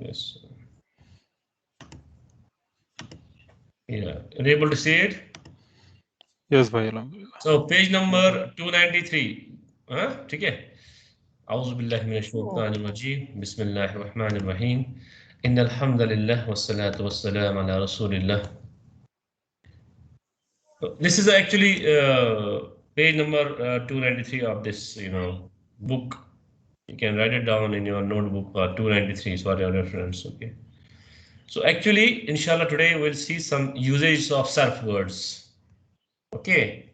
Yes. Yeah. Are you able to see it? Yes, bhai. Alhamdulillah. So page number 293. Huh? ठीक है. أعوذ بالله من الشيطان الرجيم. بسم الله الرحمن الرحيم. إن الحمد لله والصلاة والسلام على رسول الله. This is actually page number 293 of this, book. You can write it down in your notebook. 293 is for your reference. Okay. So actually, inshallah, today we'll see some usage of surf words. Okay.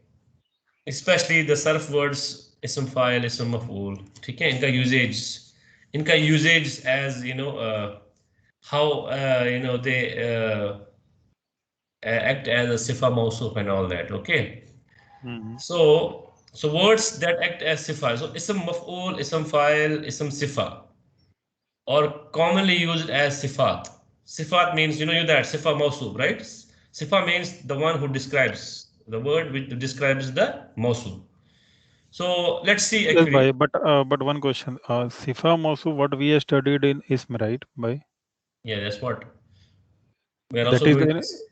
Especially the surf words ism file, ism maf'ul. ठीक है, इनका usage as how they act as a sifa mawsuf and all that. Okay. So words that act as sifa. So ism maf'ul, ism file, ism sifa, or commonly used as sifat. Sifat means you that sifa mawsuf, right? Sifa means the one who describes the word which describes the mawsuf. So let's see Yes, actually. bhai. But one question. Sifa Mausu, what we have studied in ISM, right, bhai? Yeah, that's what we are That also is doing the this.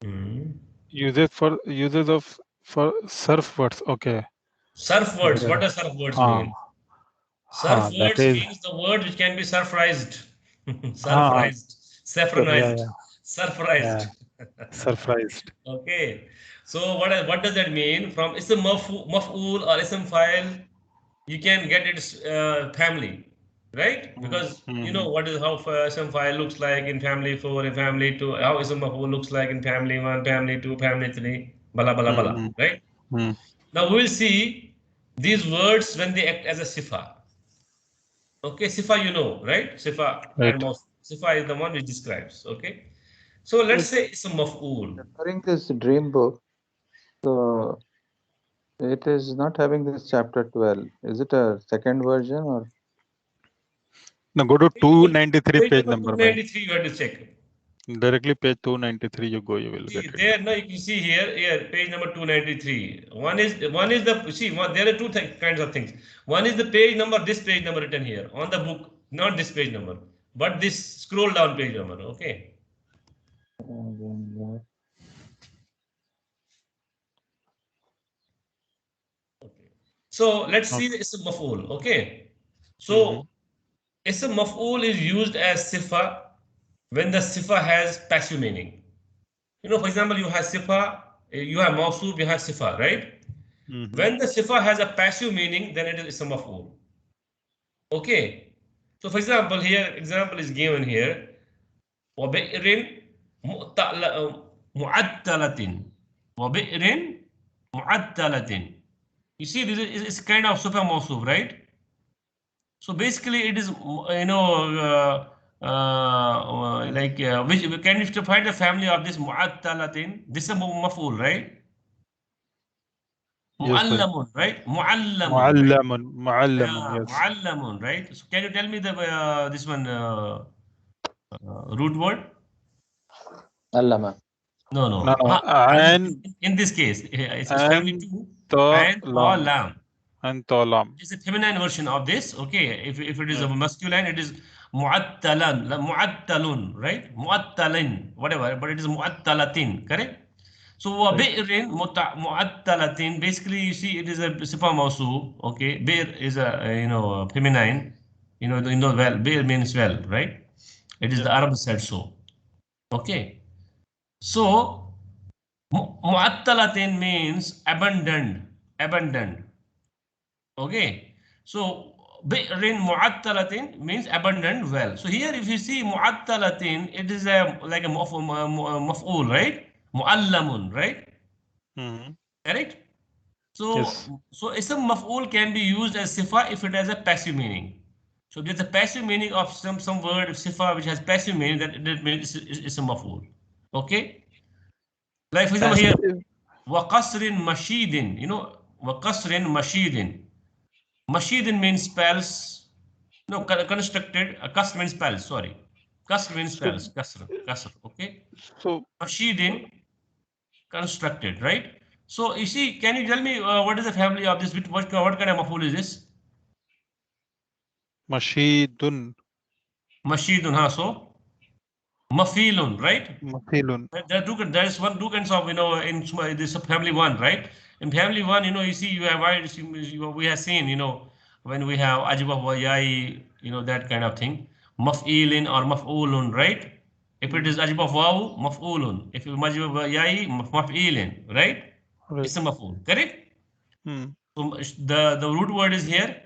Hmm. uses of for surf words. Okay. Surf words. What does surf words Ha, mean? Surf ha. That words is. means the word which can be surprised, Ha. surprised, Yeah, saffronized, yeah, yeah. surprised. Surprised. Okay. So what does that mean? From ism maf'ul or ism file, you can get its family, right? Because you know what is how ism file looks like in family 4, in family 2, how ism maf'ul looks like in family 1, family 2, family 3, bala bala bala, right? Now we will see these words when they act as a sifa. Okay, sifa right? Sifa and Right. sifa is the one which describes. Okay, so let's It's say it's a maf'ul. referring this dream book. So it is not having this chapter 12. Is it a second version or? Now go to 293 Page page number number, bhai. 293, you have to check. Directly page 293 you go, you will get See it. there, no, you can see here, page number 293. One is the there are two kinds of things. One is the page number, this page number written here on the book, not this page number, but this scroll down page number. Okay. So let's see the ism maf'ul. Okay. So ism maf'ul is used as sifa when the sifa has passive meaning. For example, you have sifa, you have mawsuf, you have sifa, right? When the sifa has a passive meaning, then it is ism maf'ul. Okay. So for example, here example is given here. وَبِئْرٍ مُعَدَّلَةٍ وَبِئْرٍ مُعَدَّلَةٍ. You see, this is kind of super mawsuf, right? So basically, it is which can you find the family of this mu'attalatin? This is a maf'ul, right? Yes, bhai. Mu'allamun, right? Mu'allamun, right? Mu'allamun, yes. Mu'allamun, right? So can you tell me the this one root word? Allama. No, No, no. no. In this case, it's family And 2 and Tolam. lam. And Tolam. It's a feminine version of this. Okay, if it is a masculine, it is mu'attalan, mu'attalun, right? Mu'attalin, whatever, but it is mu'attalatin, correct? So bi'rin mu'attalatin, basically you see it is a sifa mawsuf. Okay, bir is a feminine. Well, bir means well, right? It is the Arab said so. Okay, so mu'attalatin means abandoned. Okay, so bi'rin mu'attalatin means abundant well. So here if you see mu'attalatin, it is like a maf'ul, right? Mu'allamun, right? Correct? Yes. So ism maf'ul can be used as sifa if it has a passive meaning. So there's a passive meaning of some word sifa which has passive meaning, that means it's a maf'ul. Okay? Like for example here, Passive. waqasrin mashidin, waqasrin mashidin. Mashidin means spells. No, constructed. Kasr means spells. Sorry. Kasr means spells. Kasr. Okay. So Mashidin, constructed, right? So you see, can you tell me what is the family of this? What kind of maf'ul is this? Mashidun. Mashidun, so mafilun, right? Mafilun. There is two kinds of, in this family one, right? In family one, you see, you have we have seen, when we have ajwa wa yai, that kind of thing. Maf'ilin or maf'ulun, right? If it is ajwa waw, maf'ulun. If it is ajwa wa yai, maf'ilin, right? Right. It's a maf'ul, correct? Hmm. So the root word is here.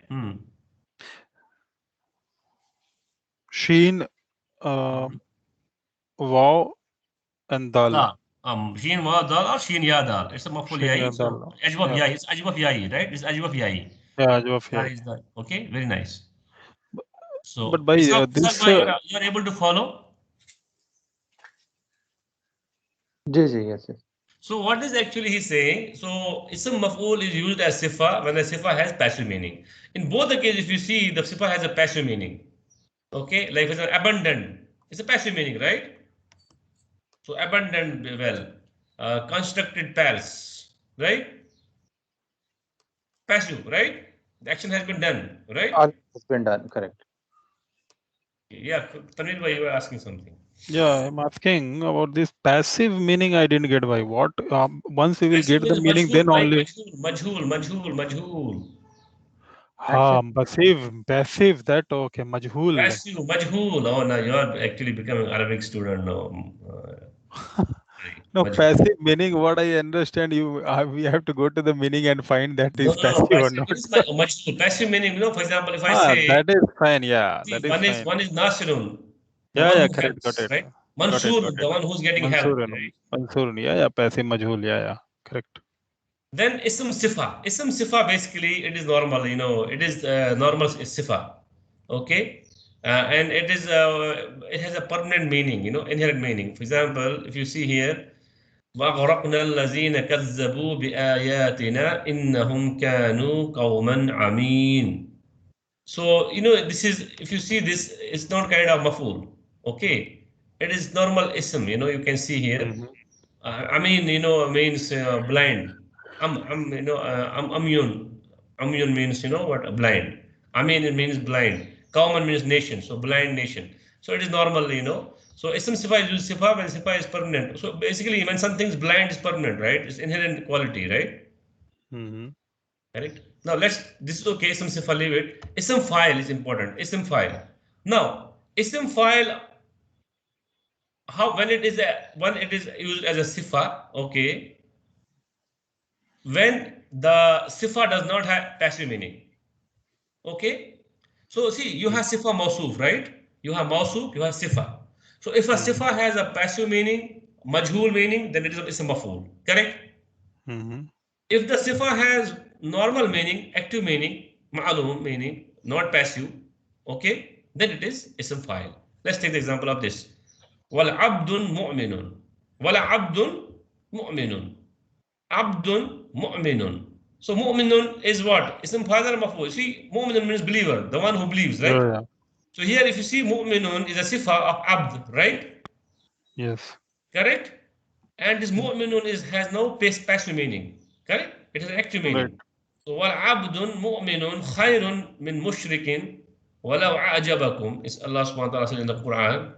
Sheen, Waw, and Dal. Sheen wa dal or sheen ya dal. It's a maf'ul Sheen yai. ya So Dal. ajwa Yeah. yai. It's ajwa yai, right? It's ajwa yai. Yeah, Ajwaf, That yeah. is the okay. Very nice. So But by Ishaq, this, bhai, you're able to follow. Yes. So what is actually he saying? So ism maf'ul is used as sifa when the sifa has passive meaning. In both the cases, if you see, the sifa has a passive meaning. Okay, like for example, abundant. It's a passive meaning, right? So abundant well, constructed palace, right? Passive, right? The action has been done, right? All has been done, correct. Yeah, Tanvir bhai, you were asking something. yeah, I'm asking about this passive meaning. I didn't get why. What once we will Passive get the means meaning, majhul, then right? only. Majhul. Passive. That okay. Majhul. Majhul. Oh, now you are actually becoming Arabic student now. No, Majhul. passive meaning. What I understand, we have to go to the meaning and find that No, is passive or passive not. means majhul. Passive meaning, for example, if I That say, is fine. Yeah, see, that is fine. one is Nasirun, the one Yeah, who correct. Got helps, it. right? Got it. Mansur, the one who's getting help, Mansoor. right? Mansoor. Yeah, passive majhul. Yeah, correct. Then ism sifa. Ism sifa basically it is normal, it is normal sifa. Okay. And it has a permanent meaning, inherent meaning. For example, if you see here, وَأَغْرَقْنَا الَّذِينَ كَذَّبُوا بِآيَاتِنَا إِنَّهُمْ كَانُوا قَوْمًا عَمِينَ. So, this is, if you see this, it's not kind of maf'ul. Okay. It is normal ism, you can see here. I mean, means blind. I'm immune. Immune means, what? Blind. I mean, it means blind. Common means nation. So blind nation. So it is normal, So ism sifa is used sifa when sifa is permanent. So basically, when something is blind, it's permanent, right? It's inherent quality, right? Correct. Now this is okay. Ism sifa, leave it. Ism file is important. Ism file. Now, ism file, when it is used as a sifa, okay, when the sifa does not have passive meaning. Okay, so see, you have sifa mausuf, right? You have mausuf, you have sifa. So if a sifa has a passive meaning, majhul meaning, then it is ism maf'ul, correct? If the sifa has normal meaning, active meaning, ma'lum meaning, not passive, okay, then it is ism file. Let's take the example of this. Wal abdun mu'minun. Wala abdun mu'minun. Abdun mu'minun. So mu'minun is what? Ism fa'il or maf'ul. See, mu'minun means believer, the one who believes, right? Yeah. So here if you see mu'minun is a sifa of abd, right? Yes. Correct? And this mu'minun has no passive meaning. Correct? It has active Right. meaning. So وَالْعَبْدٌ مُؤْمِنٌ خَيْرٌ مِنْ مُشْرِكٍ وَلَوْ أَعْجَبَكُمْ is Allah subhanahu wa ta'ala says in the Quran.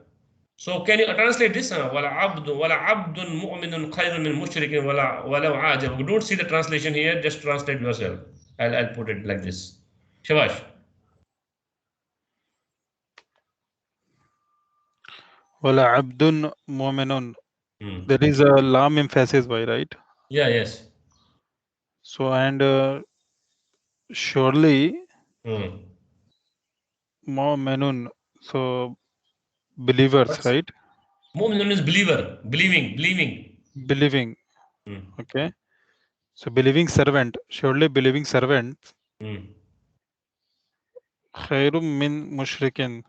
So can you translate this? وَلَعَبْدٌ مُؤْمِنٌ خَيْرٌ مِنْ مُشْرِكٍ وَلَوْ أَعْجَبَكُمْ. Don't see the translation here, just translate yourself. I'll put it like this. Shabash. Wala abdun mu'minun. There is a lam emphasis by, right? Yeah, yes. So and surely mu'minun. So believers, right? Mu'minun is believer, believing. Believing. Okay. So believing servant. Surely believing servant. Khairum min mushrikin.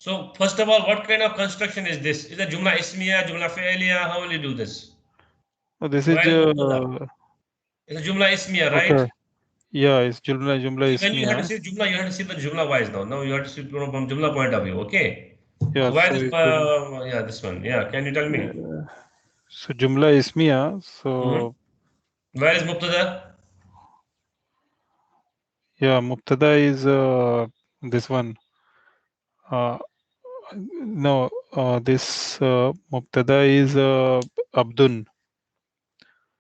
So first of all, what kind of construction is this? Is it Jumla Ismiya, Jumla Fi'liya? How will you do this? Oh, this is It's a Jumla Ismiya, right? okay. Yeah, it's Jumla When you have to Ismiya. see Jumla, you have to see the Jumla wise now. Now you have to see from Jumla point of view, okay? Yeah, So why so this, it's this one? Yeah, can you tell me? so Jumla Ismiya. So Where is Mubtada? yeah, Mubtada is this one. No, this Mubtada is Abdun.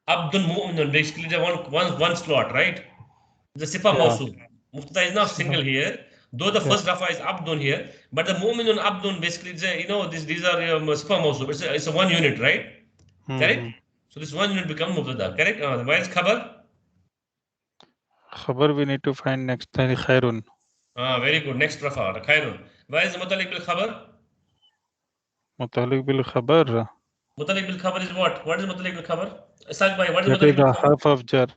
Abdun Mu'minun, basically the one slot, right? The Sifa Yeah. Mawsul. Mubtada is not Sifa. single here, though the Yeah. first Rafa is Abdun here, but the Mu'minun Abdun basically, these are Sifa Mawsul. It's a one unit, right? Correct? So this one unit becomes Mubtada, correct? Where is Khabar? Khabar we need to find next line Khairun. Very good. Next Rafa, Khairun. Where is the Mutalik bil Khabar? Mutalik bil Khabar. Mutalik bil Khabar is what? What is Mutalik bil Khabar? Asad bhai, what is That Mutalik is bil a Khabar? harf of jar.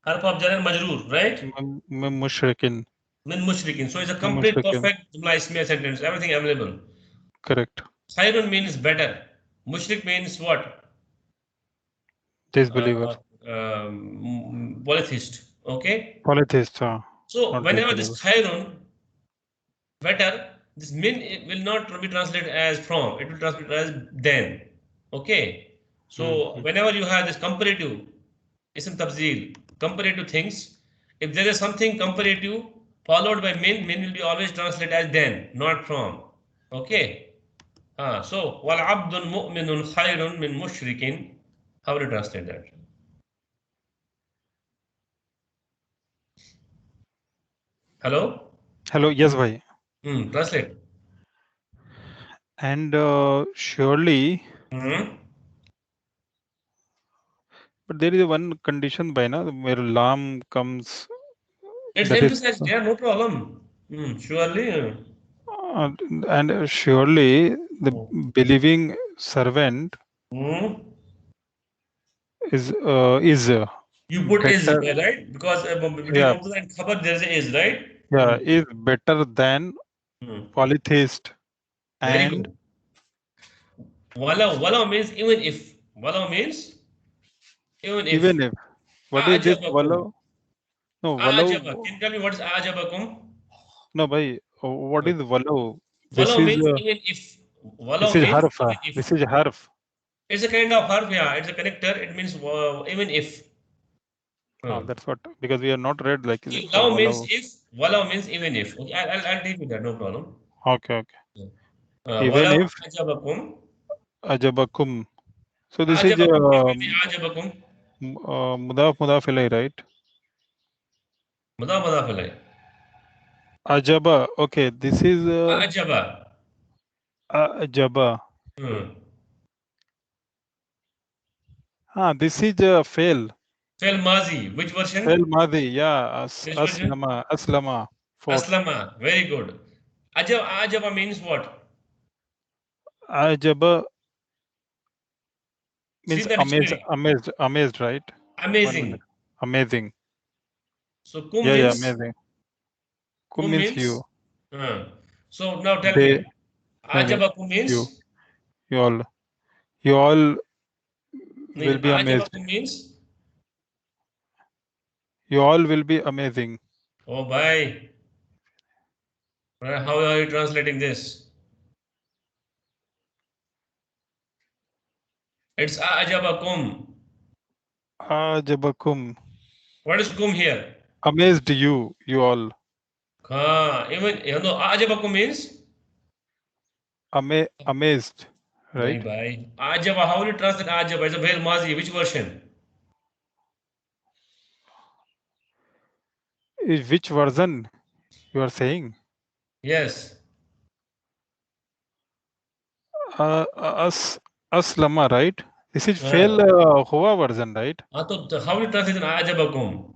Harf of jar and majroor, right? Min mushrikin. Min mushrikin. So it's a complete Mushrikin. perfect Jumla Ismiya sentence. Everything available. Correct. Khairun means better. Mushrik means what? Disbeliever. Polytheist. Okay. Polytheist. So not whenever disbeliever. this khairun, better, this min will not be translated as from. It will translate as then. Okay. So whenever you have this comparative, ism tabzeel, comparative things, if there is something comparative followed by min will be always translated as then, not from. Okay. So wal abdun mu'minun khairun min mushrikin. How do you translate that? Hello? Hello, yes, bhai. Translate. And surely, but there is one condition by na where lam comes. It's emphasized. Yeah, no problem. Surely. And surely the believing servant is you put better, is there, right? Because between Mubtada and Khabar there is a is, right? Yeah, is better than polytheist. Very And good. Wala means even if. Wala means even if. Even if. What is this wala? No, wala. Ajaba. Can you tell me what is ajabakum? No, bhai. What is wala? This Wala is means even if. Wala this is means harf. even if. This is harf. It's a kind of harf, yeah. It's a connector. It means even if. That's what, because we are not read like Wala means if. Wala means even if. Okay, I'll deal with that. No problem. Okay. Even if ajabakum. So this is ajabakum. mudaf ilay, right? Mudaf ilay. Ajaba. Okay, this is Ajaba. Ajaba. This is fail. Fail mazi. Which version? Fail mazi. Yeah. Aslama. Aslama. Very good. Ajaba means what? Ajaba means amazed, right? Amazing. Amazing. So kum means amazing. Kum means you. So now tell me, ajaba kum means you all will be amazed. Means you all will be amazing. Oh bhai, how are you translating this? It's ajabakum. Ajabakum. What is kum here? Amazed you all. Even ajabakum means amazed, right? Bhai. Ajaba, how will you translate ajaba? It's a fail mazi. Which version? Which version you are saying? Yes. Aslama, right? This is fail Hua version, right? How will you translate ajabakum?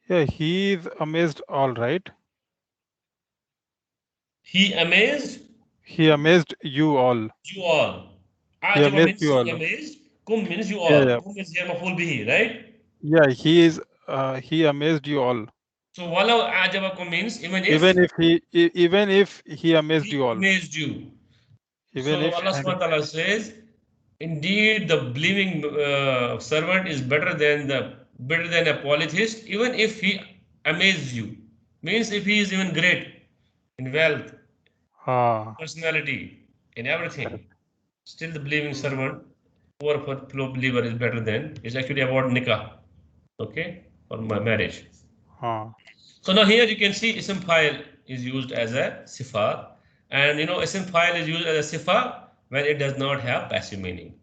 Yeah, he is amazed all, right? He amazed? He amazed you all. You all. He amazed you all. Amazed. Kum means you all. Yeah. Kum means here maful bihi, right? Yeah, he amazed you all. So walau ajabakum means even if he amazed you all. Amazed you. Even so if Allah subhanahu wa ta'ala says, indeed the believing servant is better than a polytheist, even if he amazes you. Means if he is even great in wealth, personality, in everything, still the believing servant, poor believer is better than. It's actually about nikah, okay, or my marriage. So now here you can see ism file is used as a sifa, and ism fa'il is used as a sifa when it does not have passive meaning.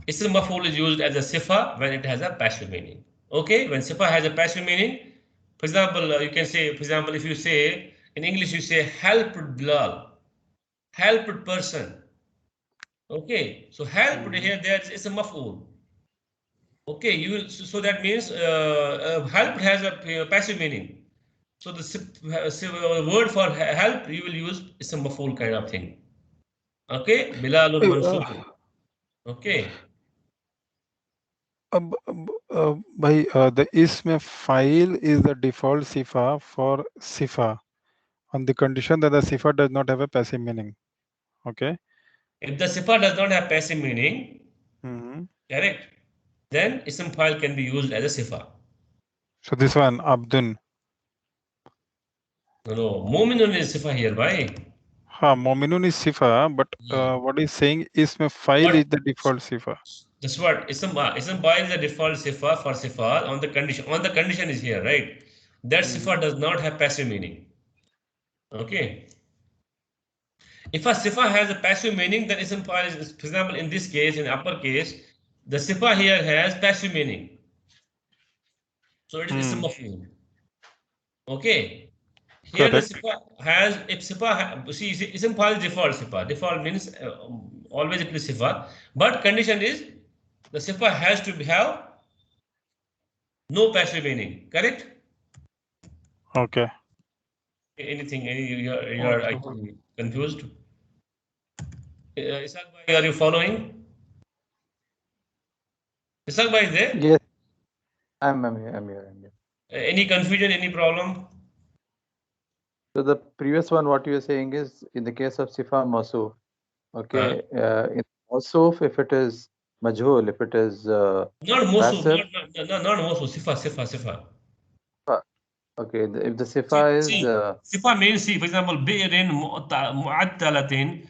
Ism maf'ul is used as a sifa when it has a passive meaning. Okay, when sifa has a passive meaning, for example, you can say, for example, if you say in English, you say helped Bilal, helped person. Okay, so helped here, there is a maf'ul. Okay, you will, so that means help has a passive meaning. So the word for help you will use is a maf'ul kind of thing. Okay, Bilalun mansub. Okay. By the ism file is the default sifa for sifa on the condition that the sifa does not have a passive meaning. Okay. If the sifa does not have passive meaning, correct, then ism file can be used as a sifa. So this one, Abdun. No, Mu'minun is sifa here, right? Mu'minun is sifa, but what is saying ism file is the default sifa. That's what ism file is the default sifa for sifa on the condition. On the condition is here, right? That sifa does not have passive meaning. Okay. If a sifa has a passive meaning, then ism file is, for example, in this case, in uppercase, the sifa here has passive meaning. So it is ism maf'ul. Okay. Here Correct. the sifa has, if sifa, see, ism file is default sifa. Default means always it is sifa. But condition is the sifa has to have no passive meaning. Correct? Okay. Anything? You are actually confused? Ishaq bhai, are you following? Ishaq bhai is there? Yes, I'm here. Any confusion? Any problem? So the previous one, what you are saying is in the case of sifa mawsuf. Okay, in mawsuf, if it is majhul, if it is Not mawsuf, passive. not mawsuf. Sifa. Okay, if the sifa is sifa means, see, for example, bi'rin mu'attalatin.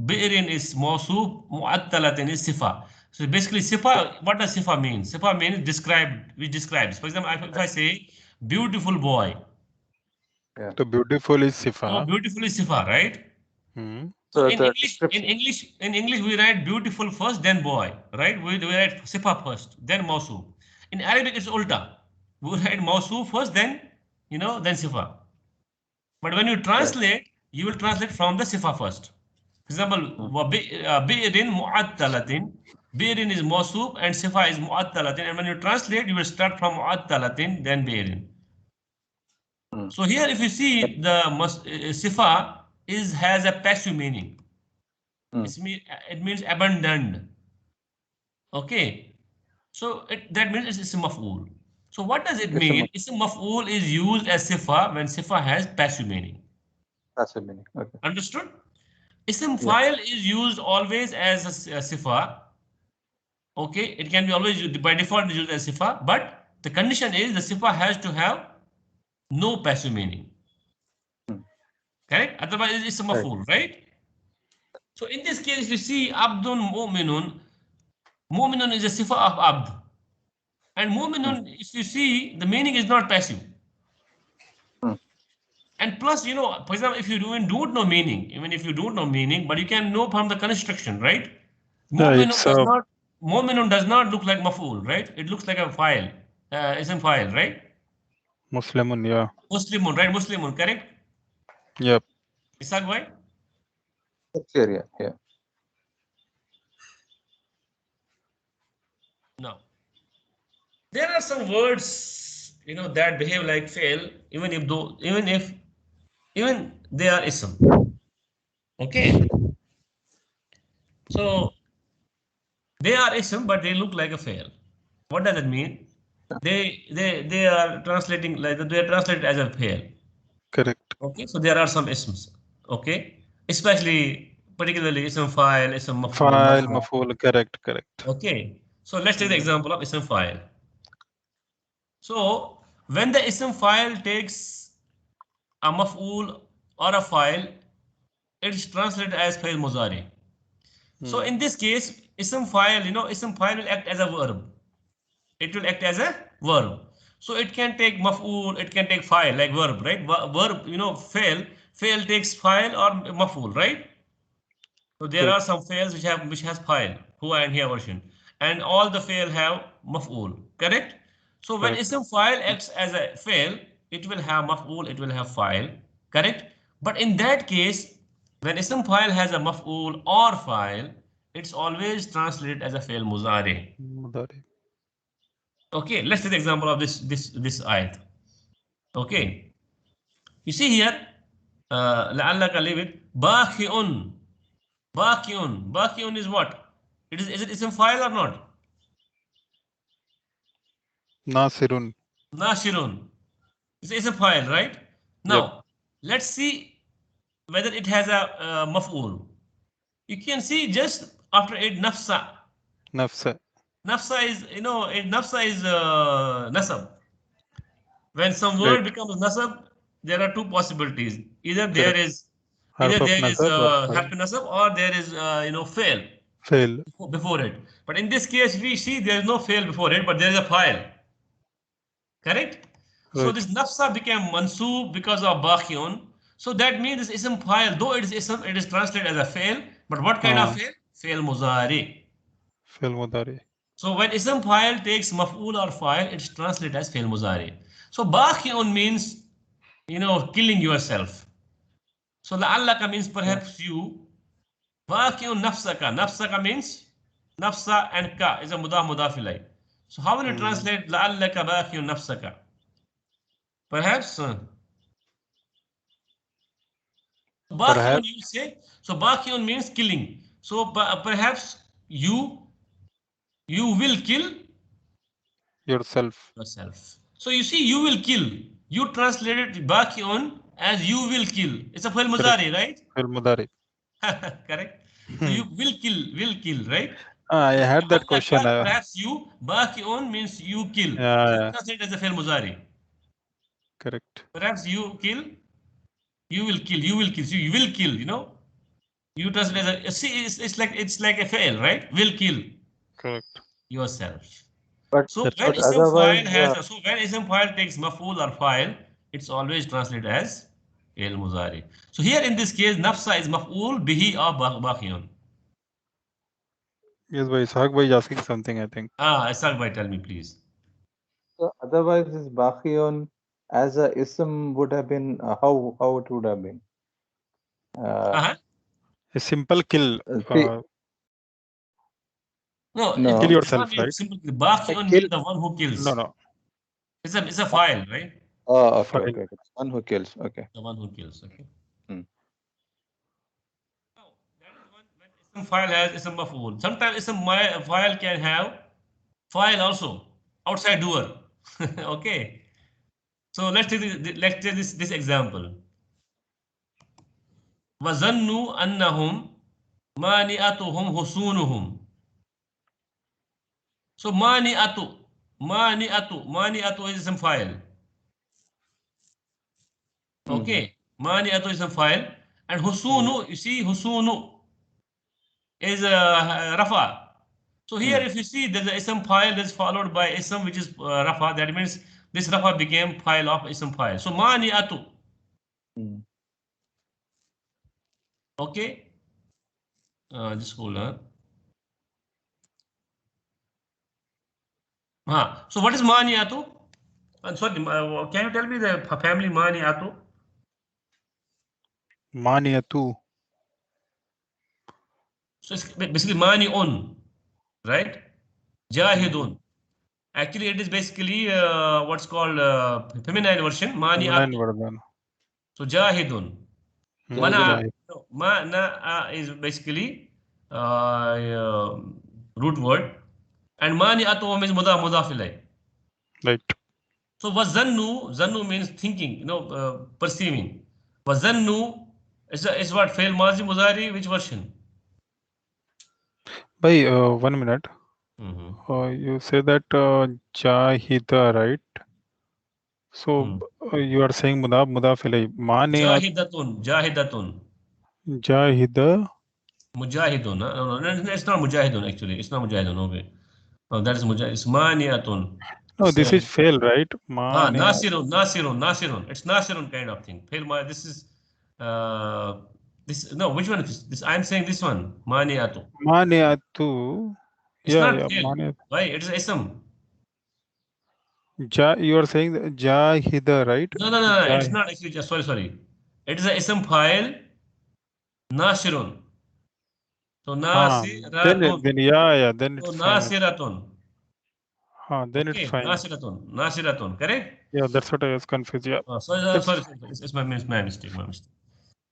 Bi'rin is mawsuf, mu'attalatin is sifa. So basically, sifa, what does sifa mean? Sifa means described, which describes. For example, if I say beautiful boy. Yeah. So beautiful is sifa. Oh, beautiful is sifa, right? So in English, we write beautiful first, then boy, right? We write sifa first, then mawsuf. In Arabic, it's ulta. We write mawsuf first, then then sifa. But when you translate, you will translate from the sifa first. For example, bi'rin mu'attalatin. Bi'rin is mawsuf and sifa is mu'attalatin. And when you translate, you will start from mu'attalatin, then bi'rin. So here, if you see the sifa has a passive meaning. It means abandoned. Okay. So that means it's maf'ul. So what does it mean? Ism maf'ul is used as sifa when sifa has passive meaning. Passive meaning. Okay. Understood? Ism file is used always as a sifa. Okay, it can be always used, by default used as sifa, but the condition is the sifa has to have no passive meaning. Correct? Otherwise, it's a maf'ul, right? So in this case, you see Abdun Mu'minun. Mu'minun is a sifa of Abd. And mu'minun, if you see, the meaning is not passive. And plus, for example, if you don't know meaning, even if you don't know meaning, but you can know from the construction, right? Mu'minun does not look like maf'ul, right? It looks like a file, ism file, right? Muslimun, yeah. Muslimun, right? Muslimun, correct? Yep. Ishaq bhai? Clear, yeah. No. There are some words, that behave like fail, even they are ism. Okay. So they are ism, but they look like a fail. What does it mean? They are translating like they are translated as a fail. Correct. Okay, so there are some isms. Okay, particularly ism file, ism maf'ul. File, maf'ul, correct. Okay, so let's take the example of ism file. So when the ism file takes a maf'ul or a file, it's translated as fail muzari. So in this case, ism file will act as a verb. It will act as a verb. So it can take maf'ul, it can take file like verb, right? Verb, fail fail takes file or maf'ul, right? So there Right. are some fails which has file, huwa and here version, and all the fail have maf'ul, correct? So when Correct. ism file acts as a fail, it will have maf'ul, it will have file, correct? But in that case, when ism file has a maf'ul or file, it's always translated as a fail muzari. Mudari. Okay, let's take the example of this ayat. Okay, you see here, لعلك leave it, باخئ. Bakyun. Bakyun is what? Is it ism file or not? Nasirun. Nashirun. It's ism file, right? Yep. Now, let's see whether it has a maf'ul. You can see just after it nafsa. Nafsa. Nafsa is, nafsa is nasab. When some Right. word becomes nasab, there are two possibilities. Either there Correct. is Harf of nasab or harf file. nasab, or there is fail Fail. before it. But in this case, we see there is no fail before it, but there is a file. Correct? So Right. this nafsa became mansoob because of bakhiyun. So that means this ism file, though it is ism, it is translated as a fail. But what kind of fail? Fail muzari. Fail mudari. So when ism file takes maf'ul or file, it's translated as fail muzari. So bakhiyun means, killing yourself. So la'allaka means perhaps you. Bakhiyun nafsaka. Nafsaka means nafsa and ka is a mudaf ilay. So how will you translate la'allaka bakhiyun nafsaka? Perhaps. Bakhiyun you say. So bakhiyun means killing. So perhaps you will kill Yourself. yourself. So you see, you will kill. You translated bakhiyun as you will kill. It's a fail muzari, right? Fail mudari. Correct. So you will kill, right? I had that question. Perhaps you, bakhiyun means you kill. Yeah. Translate as a fail muzari. Correct. Perhaps you kill. You will kill. So you will kill. You translate as a, see, it's like a fail, right? Will kill Correct. yourself. But So That's when what- ism otherwise, file when ism file takes maf'ul or file, it's always translated as fail muzari. So here in this case, nafsa is maf'ul bihi or bakhiyun. Yes, bhai. Ishaq bhai is asking something, I think. Ishaq bhai, tell me please. so otherwise, this Bakhiyun as a ism would have been how it would have been. A simple kill. No, No. Kill it's yourself, not right? Simply, bakhiyun Kill- means the one who kills. No. It's a file, right? Oh, Fine. okay. One who kills. Okay. The one who kills. Okay. Hmm. Now, that is when ism file has ism maf'ul. Sometimes ism file can have file also outside doer. Okay. So let's take this example. وَظَنُّوا أَنَّهُمْ مَانِئَتُهُمْ حُصُونُهُم. So mani'atu is some file. Okay, mani'atu is some file, and husunu, you see, husunu is rafa. So here, if you see, there's a ism file that's followed by ism which is rafa. That means this rafa became file of ism file. So mani'atu. Okay, just hold on. So what is mani'atu? Sorry, can you tell me the family mani'atu? Maniyatu. So it's basically mani'un, right? Jahidun. Actually, it is basically what's called feminine version. Mani'atu. Vardhan. So jahidun. Mana is basically root word, and mani'atu means mudaf ilay. Right. So zannu means thinking, perceiving. Zannu is what fail mazi mudari, which version? Bhai, 1 minute. You say that Jahida, right? So you are saying mudaf ilay. Jahidatun. Jahida. Mujahidun. No, it's not mujahidun actually. It's not mujahidun. Okay. No, that is mujahid. It's mani'atun. No, this is fail, right? Nasirun. It's Nasirun kind of thing. Fail. This is This no, which one is this? I'm saying this one. Maniatu. Maniatu. It's Yeah, not yeah. fail. Why? It is ism. You are saying that Jahida, right? No. It's not actually. Sorry. It is a ism file. Nashirun. So nasiratun. Then yeah, then So it's fine. nasiratun. Then it's Okay, fine. nasiratun. Correct? Yeah, that's what I was confused. Yeah. Sorry. It's my mistake.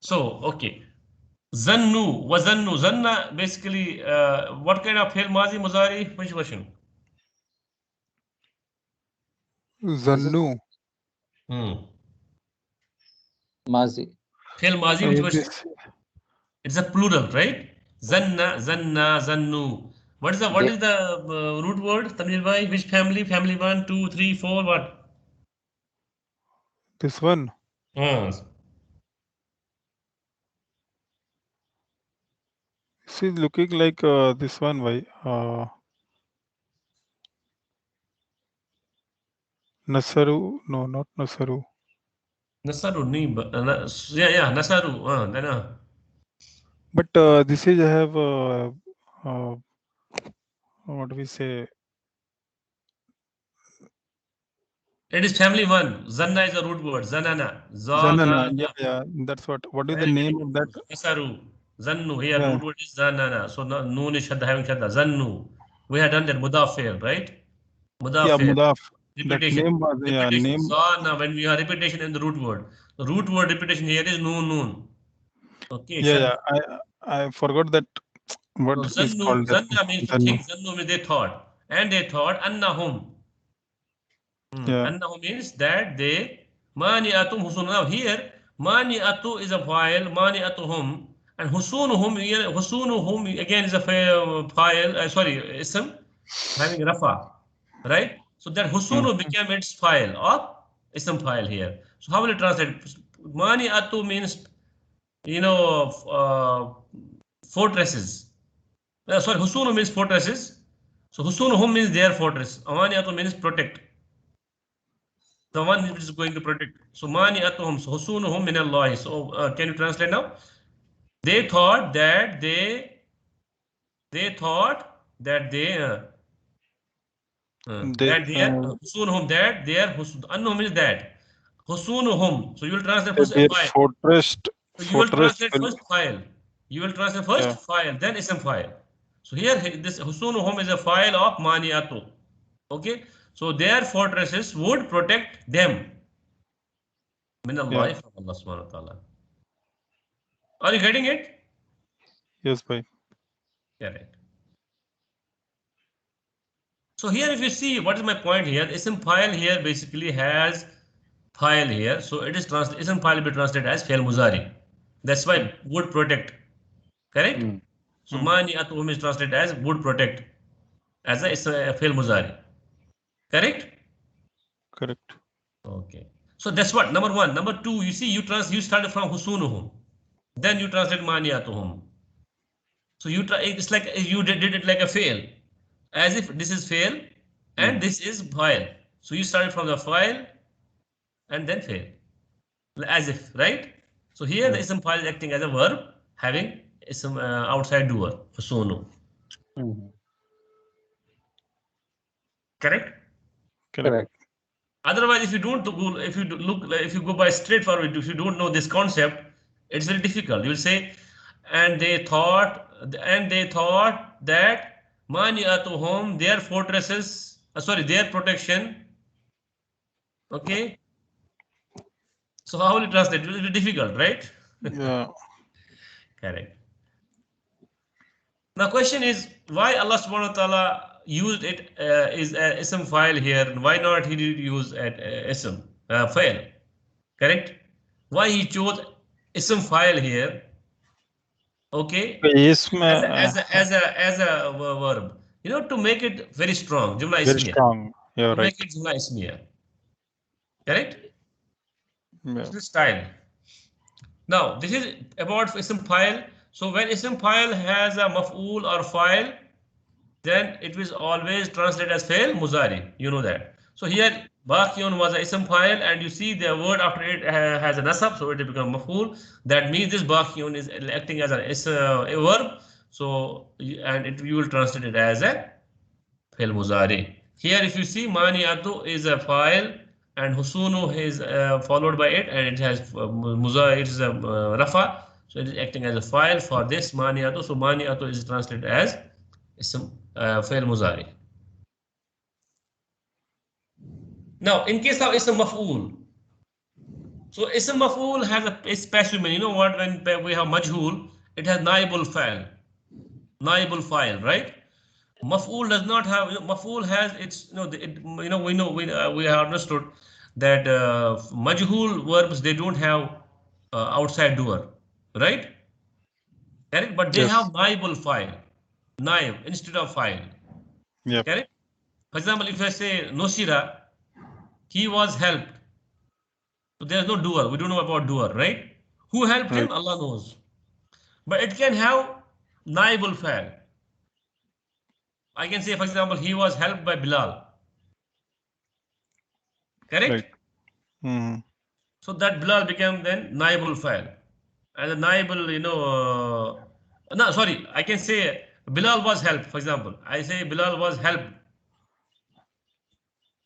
So okay. Zannu, wazannu. Zanna basically what kind of fi'l mazi muzari? Which version? Zannu. Mazi. Fi'l mazi, which version? This It's a plural, right? Zanna, zannu. What is the root word? Tamil bhai, which family? Family 1, 2, 3, 4, what? this one. This is looking like this one. Why? Nasaru. No, not Nasaru. Nasaru, yeah, Nasaru. Then But this is I have what do we say? it is family 1. Zanna is a root word. Zanana. Zanana. Zanana. Yeah. That's what. What is the name of that? Nasaru. Zannu. Here, Yeah. root word is zanana. So noon is shadda, having shadda. Zannu. We had done that mudafir, right? Yeah, Mudafir. Mudaf. That Repetition. name was Repetition. name. Zana, when we have repetition in the root word. The root word repetition here is noon. Okay. Yeah. I forgot that. What No, is called that? Zanna means to Zannu. think. Zannu means they thought. And they thought annahum. Yeah. Annahu means that they mani'atum husun. Now here mani'atu is a file, mani'atuhum, and husunuhum here, husunuhum again is a file, sorry, ism having rafa, right? So that husunu became its file of ism file here. So how will you translate? Mani'atu means, fortresses. Sorry, husunu means fortresses. So husunuhum means their fortress. Mani'atu means protect. The one which is going to protect. So mani'atuhum, husunuhum min Allah. So can you translate now? They thought that they that their husunuhum, that their annahum is that husunuhum. So you will translate first Their file. fortress. So you will translate will- first file. You will translate first file, then ism file. So here this husunuhum is a file of mani'atu. Okay. So their fortresses would protect them. Min Allah, from Allah subhanahu wa ta'ala. Are you getting it? Yes, bhai. Correct. So here if you see, what is my point here? Ism file here basically has file here. So it is ism file will be translated as fail muzari. That's why would protect. Correct? So mani atuhum is translated as would protect as a fail muzari. Correct? Correct. Okay. So that's what number 1. Number 2, you see, you started from husunuhum. Then you translate maniatuhum. So it's like you did it like a fail, as if this is fail and this is file. So you started from the file and then fail, as if, right? So here the ism file is acting as a verb having ism outside doer, husunu. Correct? Correct. Otherwise, if you go by straightforward, if you don't know this concept, it's very difficult. You'll say, and they thought that mani'atuhum, their fortresses, their protection. Okay. So how will you translate? It will be difficult, right? Yeah. Correct. Now, question is why Allah subhanahu wa ta'ala used it is a ism file here, and why not he did use ism file? Correct? Why he chose ism file here? Okay, as a verb, to make it very strong. Jumla Very ismiya. strong. Yeah, To right. make it jumla ismiya. Correct? Yeah. This is style. Now, this is about ism file. So when ism file has a maf'ul or file, then it was always translated as fail muzari. You know that. So here Baqiyun was a ism file, and you see the word after it has a nasab, so it will become maf'ul. That means this baqiyun is acting as a verb. So and you will translate it as a fi'l muzari. Here, if you see, maniatu is a file, and husunu is followed by it, and it has muzari. It is a rafa, so it is acting as a file for this maniatu. So maniatu is translated as ism fi'l muzari. Now, in case of ism maf'ul, so ism maf'ul has a special meaning. You know what? When we have majhul, it has naibul file, right? Maf'ul does not have. Maf'ul has its. We have understood that majhul verbs, they don't have outside doer, right? Correct, but they Yes. have naibul file, naib instead of file. Yep. Correct. For example, if I say Nosira, he was helped. So there's no doer. We don't know about doer, right? Who helped him? Right. Allah knows. But it can have naibul fa'il. I can say, for example, he was helped by Bilal. Correct? Right. Hmm. So that Bilal became then naibul fa'il. And the naibul, no, sorry, I can say Bilal was helped, for example. I say Bilal was helped.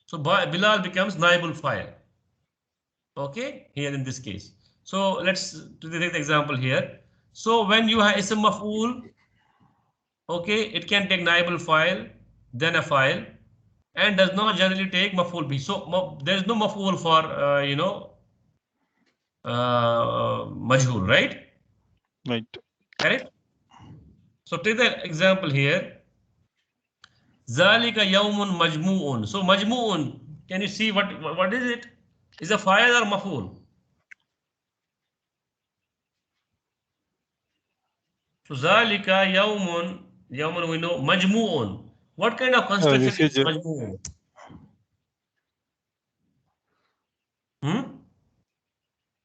So Bilal becomes naibul fa'il. Okay, here in this case. So let's take the example here. So when you have ism maf'ul, okay, it can take naibul file, then a file, and does not generally take maf'ul bi. So there is no maf'ul for majhul, right? Right. Correct. So take the example here. Zalika yawmun majmu'un. So majmu'un, can you see what is it? Is a file or maf'ul? So zalika yawmun we know majmu'un. What kind of construction This is is majmu'un?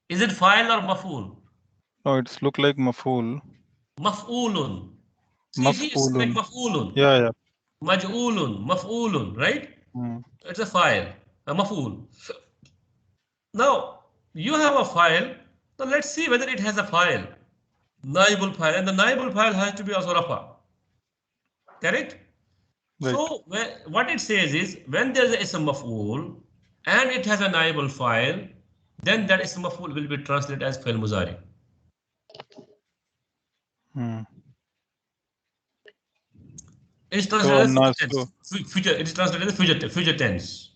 Is it file or maf'ul? no, it's look like maf'ul. Maf'ulun. See, it's like Maf'ulun. maf'ulun. Yeah. Maj'ulun, maf'ulun, right? Hmm. It's a file, a maf'ul. Now, you have a file. Now, let's see whether it has a file. Naibul file. And the naibul file has to be also rafa. Correct? Right. So, what it says is, when there's a ism maf'ul and it has a naibul file, then that ism maf'ul will be translated as fi'l muzari. Hmm. It is translated as nasu. future. It is translated as future tense.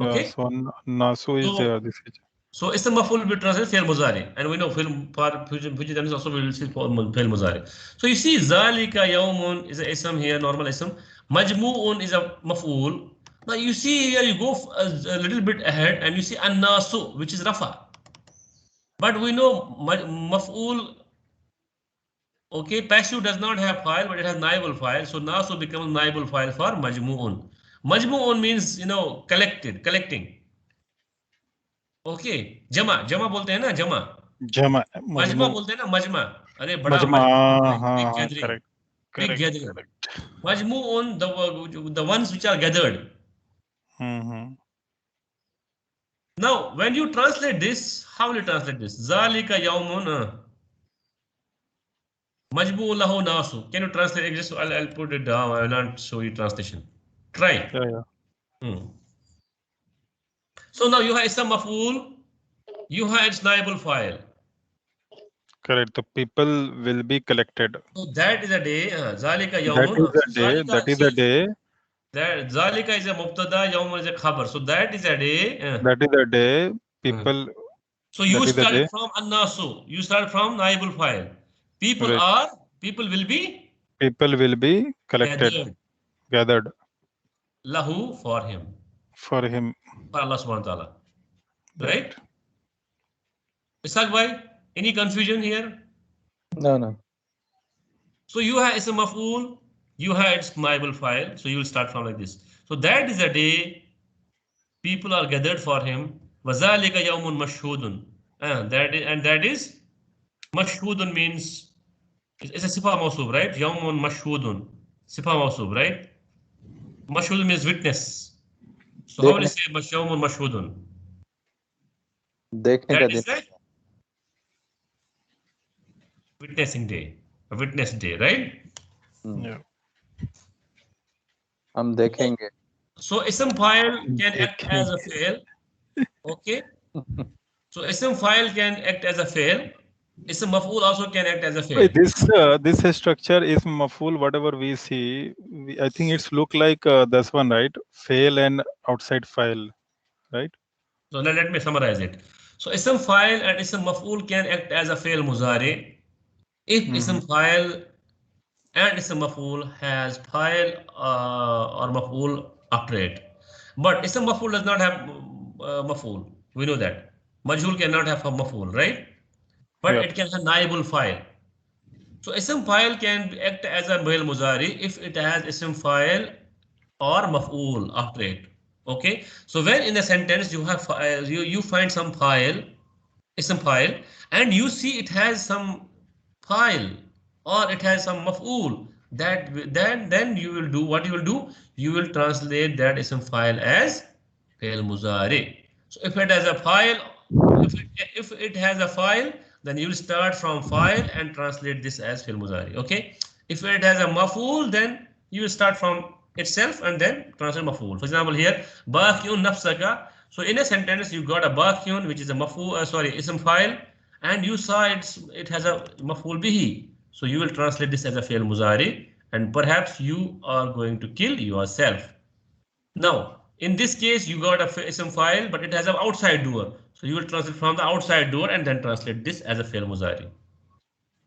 Okay. Yeah, so nasu is there. This is. So ism maf'ul will be translated fi'l muzari, and we know fi'l for future tense also we will see fi'l muzari. So you see, zalika yawmun is a ism here, normal ism. Majmu'un is a maf'ul. Now you see here, you go a little bit ahead, and you see an-nasu, which is rafa. But we know maf'ul. Okay, passive does not have file, but it has naibul file. So nasu becomes naibul file for majmu'un. Majmu'un means collecting. Okay जमा बोलते हैं ना जमा मजमा बोलते हैं ना मजमा अरे बड़ा मजमा big gathering majmu'un the ones which are gathered. Now when you translate this, how will you translate this? Zalika yawmun majmu'un lahu nasu. Can you translate it? Just I'll put it down. I will not show you translation. Try. So now you have ism maf'ul. You have its naibul file. Correct. The people will be collected. So that is a day. Zalika yawmun. That is a day. That Zalika is a mubtada, yawmun is a khabar. So that is a day. That is a day. People. So you start from an-nasu. You start from naibul file. People will be. People will be collected. Gathered. Lahu for him. For him. For Allah subhanahu wa ta'ala. Right? Ishaq bhai, any confusion here? No. So you have ism maf'ul, you have its naibul file, so you will start from like this. So that is a day people are gathered for him. Wazalika yawmun mashhudun. That is mashhudun means it's a sifa mawsub, right? Yawmun mashhudun. Sifa mawsub, right? Mashhudun means witness. So how will you say yawmun mashhudun? देखने का That दिन. is like witnessing day, a witness day, right? Yeah. हम देखेंगे. So ism file can act as a fail. Okay. So ism file can act as a fail. Ism maf'ul also can act as a fail. This structure is maful. Whatever we see, I think it's look like this one, right? Fail and outside file, right? So let me summarize it. So ism file and ism maf'ul can act as a fail muzari if ism file and ism maf'ul has file or maf'ul after it. But ism maf'ul does not have maf'ul. We know that. Majhul cannot have a maf'ul, right? But Yeah. it can have naibul file. So ism file can act as a fail muzari if it has ism file or maf'ul after it. Okay. So when in a sentence you have you find some file, ism file, and you see it has some file or it has some maf'ul, that then you will do what you will do. You will translate that ism file as fail muzari. So if it has a file, if it has a file, then you will start from file and translate this as fail muzari. Okay. If it has a maf'ul, then you will start from itself and then translate maf'ul. For example, here baqiyun nafsaka. So in a sentence, you got a baqiyun, which is a maf'ul, ism file, and you saw it has a maf'ul bihi. So you will translate this as a fail muzari, and perhaps you are going to kill yourself. Now, in this case, you got a ism file, but it has an outside door. So you will translate from the outside door and then translate this as a fail muzari.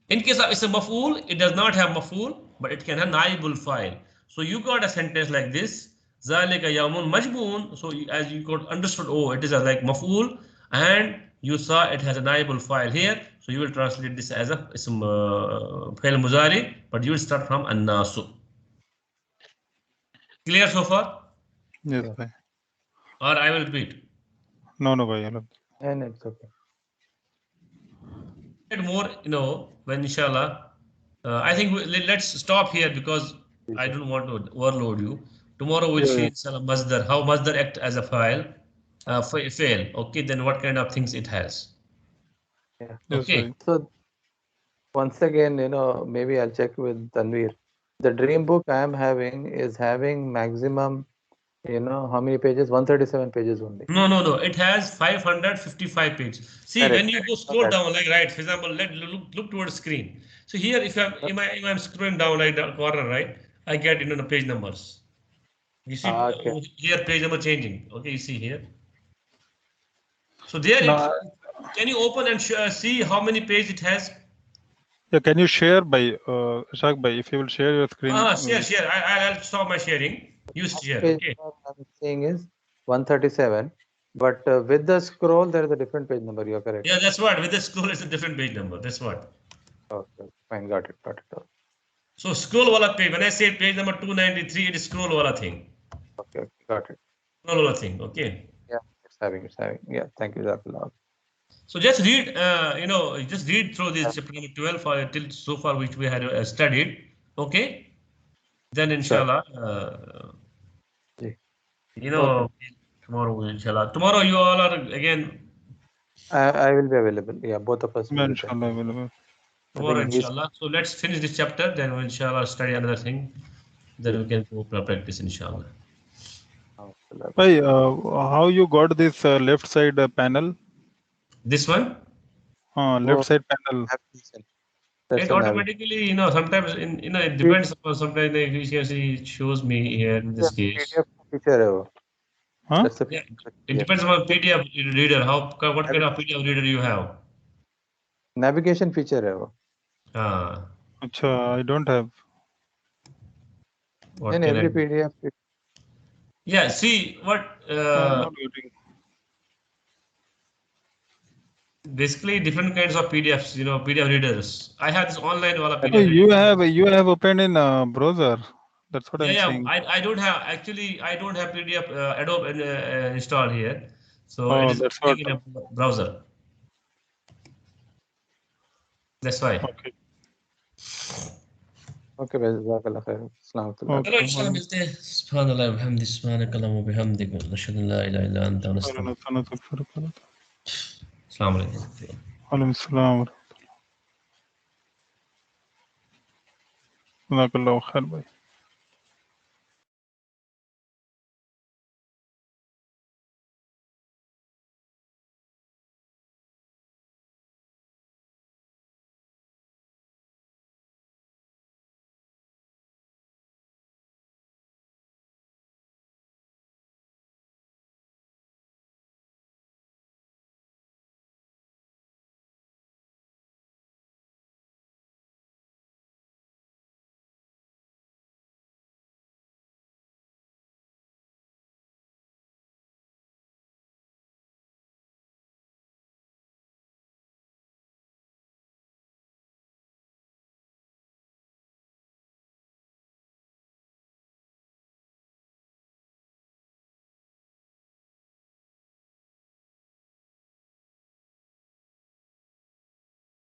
In case of ism maf'ul, it does not have maf'ul, but it can have naibul file. So you got a sentence like this, zalika yawmun majboon. So as you got understood, oh, it is a like maf'ul, and you saw it has a naibul file here. So you will translate this as a ism fail muzari, but you will start from annasu. Clear so far? Yes, Yeah. bhai. Or I will repeat. No, bhai. And it's okay. More, when inshallah, I think let's stop here because I don't want to overload you. Tomorrow we'll see inshallah masdar, how masdar act as a file, fail. Okay, then what kind of things it has. Yeah. Yes, Okay. bhai. So once again, maybe I'll check with Tanvir. The dream book I am having is having maximum, how many pages? 137 pages only. No. It has 555 pages. See, Correct. when you go scroll down, like right, for example, look towards screen. So here, if I'm scrolling down like the corner, right, I get the page numbers. You see Okay. here page number changing. Okay, you see here. So there, No, can you open and see how many pages it has? yeah, can you share by Ashaq bhai, if you will share your screen? Share. I'll stop my sharing. You share. Page Okay. I'm saying is 137, but with the scroll, there is a different page number. You're correct. Yeah, that's what. With the scroll, it's a different page number. That's what. Okay, fine, got it. So scroll wala page. When I say page number 293, it is scroll wala thing. Okay, got it. Scroll wala thing. Okay. Yeah, it's having. Yeah, thank you, Jazakallah. So just read. Just read through this chapter number 12 till so far, which we had studied. Okay. Then inshallah, Okay. tomorrow inshallah. Tomorrow you all are again. I will be available. Yeah, both of us will be there. Inshallah, available. Tomorrow, I think he's- inshallah. So let's finish this chapter, then we'll inshallah study another thing. Then we can go practice, inshallah. Bhai, how you got this left side panel? This one, Left side panel. That's it an automatically, sometimes it depends upon sometimes the efficiency it shows me here in this case. PDF feature है वो. Huh? That's a Yeah, it depends upon PDF reader. What kind of PDF reader you have? navigation feature है वो. Acha, I don't have. What In can every I? PDF. Yeah, see what. I'm not getting. Basically, different kinds of PDFs. PDF readers. I have this online wala Oh, PDF. you have opened in browser. That's what I'm Yeah, saying. I don't have I don't have PDF Adobe installed here, so Oh, it is that's what. in a browser. That's why. Okay. Okay भाई, जज़ाकल्लाह खैर। अस्सलाम वालेकुम। चलो इंशाल्लाह मिलते हैं। सुभान अल्लाह व बिहम्दिही, सुब्हानक अल्लाहुम्मा व बिहम्दिक, नशहदु अन ला इलाहा इल्ला अंता नस्तगफिरुक। अस्सलाम वालेकुम। वालेकुम सलाम। जज़ाकल्लाहु खैर भाई।